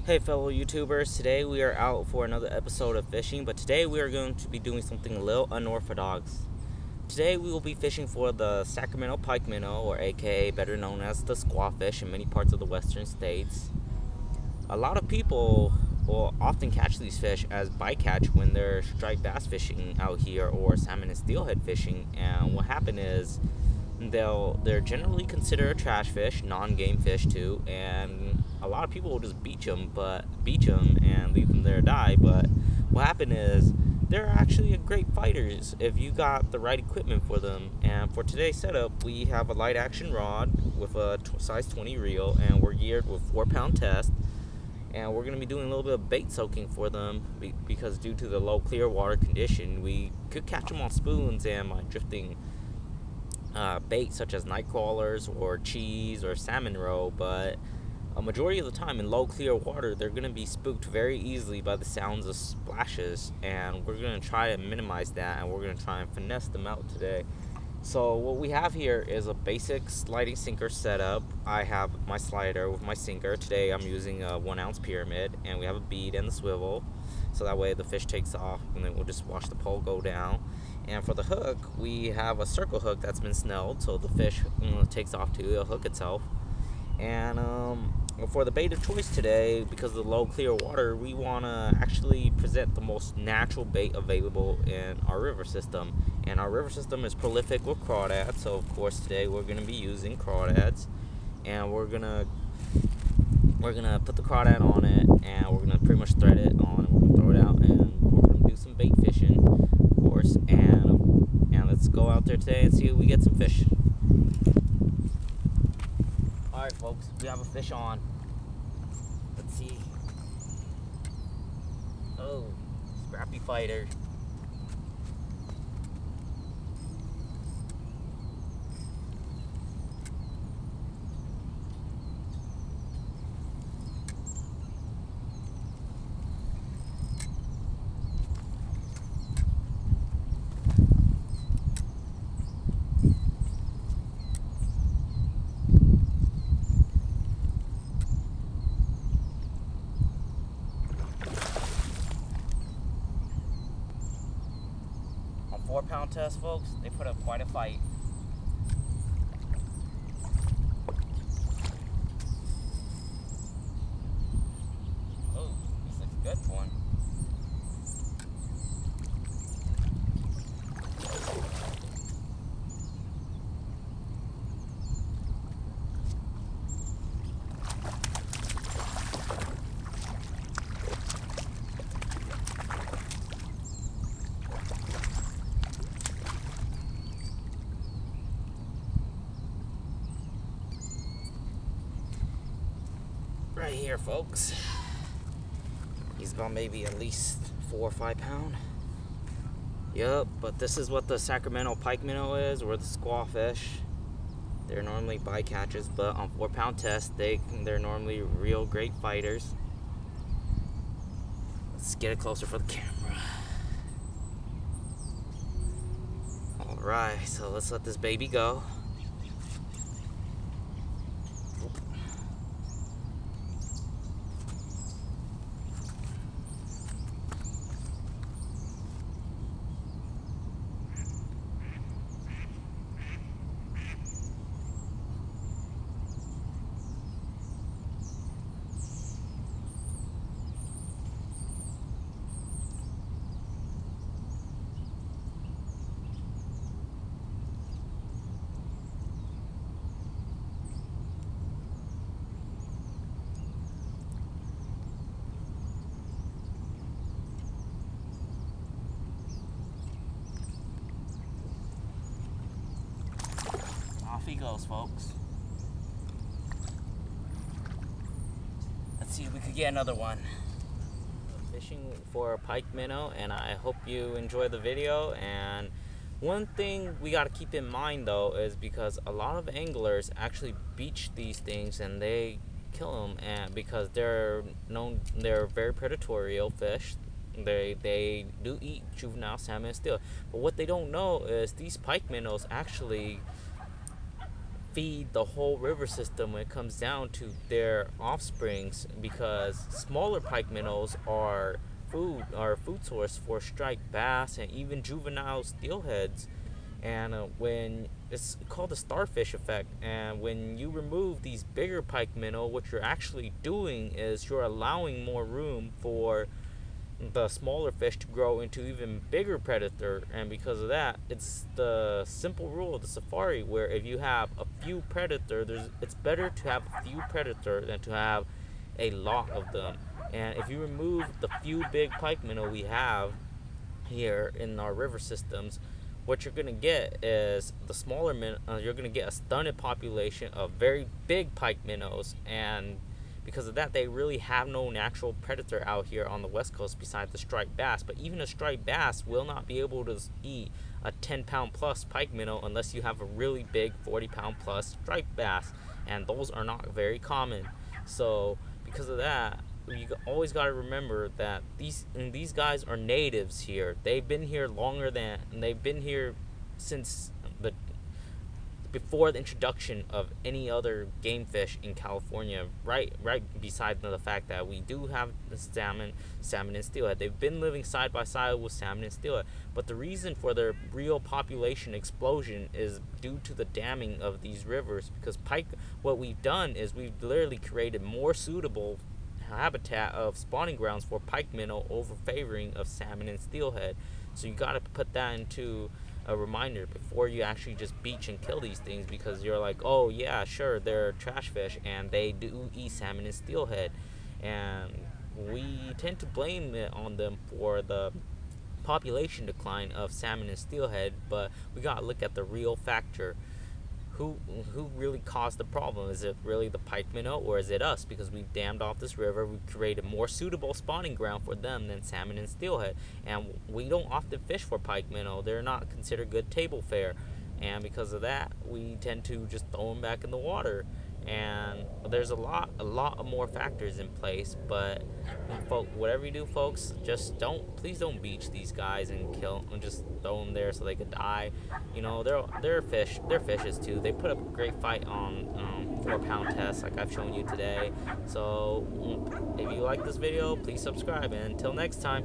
Hey fellow YouTubers, today we are out for another episode of fishing, but today we are going to be doing something a little unorthodox. Today we will be fishing for the Sacramento Pikeminnow, or aka better known as the squawfish in many parts of the western states. A lot of people will often catch these fish as bycatch when they're striped bass fishing out here or salmon and steelhead fishing, and what happened is they're generally considered a trash fish, non-game fish too, and a lot of people will just beach them and leave them there to die. But what happened is they're actually great fighters if you got the right equipment for them. And for today's setup, we have a light action rod with a size 20 reel, and we're geared with 4-pound test. And we're going to be doing a little bit of bait soaking for them because due to the low clear water condition, we could catch them on spoons and by drifting bait such as night crawlers or cheese or salmon roe, but a majority of the time in low clear water they're going to be spooked very easily by the sounds of splashes, and we're going to try to minimize that, and we're going to try and finesse them out today. So what we have here is a basic sliding sinker setup. I have my slider with my sinker. Today I'm using a 1-ounce pyramid, and we have a bead and the swivel, so that way the fish takes off and then we'll just watch the pole go down. And for the hook, we have a circle hook that's been snelled, so the fish takes off too, it'll hook itself. And for the bait of choice today, because of the low clear water, we want to actually present the most natural bait available in our river system. And our river system is prolific with crawdads, so of course today we're going to be using crawdads. And we're gonna put the crawdad on it, and we're gonna pretty much thread it on, and we're gonna throw it out, and we're gonna do some bait fishing, of course. And let's go out there today and see if we get some fish. Alright folks, we have a fish on. Let's see. Oh, scrappy fighter. On 4-pound test, folks, they put up quite a fight. Oh, this looks good for one. Right here, folks. He's about maybe at least 4 or 5 pound. Yep, but this is what the Sacramento Pikeminnow is, or the squawfish. They're normally bycatches, but on 4-pound test, they're normally real great fighters. Let's get it closer for the camera. Alright, so let's let this baby go. Off he goes, folks. Let's see if we could get another one. Fishing for a pikeminnow, and I hope you enjoy the video. And one thing we got to keep in mind though is because a lot of anglers actually beach these things and they kill them, and because they're very predatory fish. They do eat juvenile salmon still, but what they don't know is these pikeminnows actually feed the whole river system when it comes down to their offsprings, because smaller pike minnows are food source for striped bass and even juvenile steelheads. And when it's called the starfish effect, and when you remove these bigger pike minnow, what you're actually doing is you're allowing more room for the smaller fish to grow into even bigger predator. And because of that, it's the simple rule of the safari, where if you have a few predator, it's better to have a few predator than to have a lot of them. And if you remove the few big pike minnow we have here in our river systems, what you're gonna get is the smaller you're gonna get a stunted population of very big pike minnows. And because of that, they really have no natural predator out here on the west coast besides the striped bass. But even a striped bass will not be able to eat a 10-pound plus pike minnow unless you have a really big 40-pound plus striped bass, and those are not very common. So because of that, you always got to remember that these guys are natives here. They've been here they've been here since before the introduction of any other game fish in California, right beside the fact that we do have the salmon and steelhead. They've been living side by side with salmon and steelhead, but the reason for their real population explosion is due to the damming of these rivers. Because what we've done is we've literally created more suitable habitat of spawning grounds for pike minnow over favoring of salmon and steelhead. So you got to put that into a reminder before you actually just beach and kill these things, because you're like, oh yeah, sure, they're trash fish and they do eat salmon and steelhead, and we tend to blame it on them for the population decline of salmon and steelhead. But we gotta look at the real factor. Who really caused the problem? Is it really the pike minnow, or is it us? Because we've dammed off this river, we've created more suitable spawning ground for them than salmon and steelhead. And we don't often fish for pike minnow. They're not considered good table fare. And because of that, we tend to just throw them back in the water. And there's a lot of more factors in place. But whatever you do, folks, please don't beach these guys and kill and just throw them there so they could die. You know, they're fishes too. They put up a great fight on 4-pound tests like I've shown you today. So if you like this video, please subscribe, and until next time.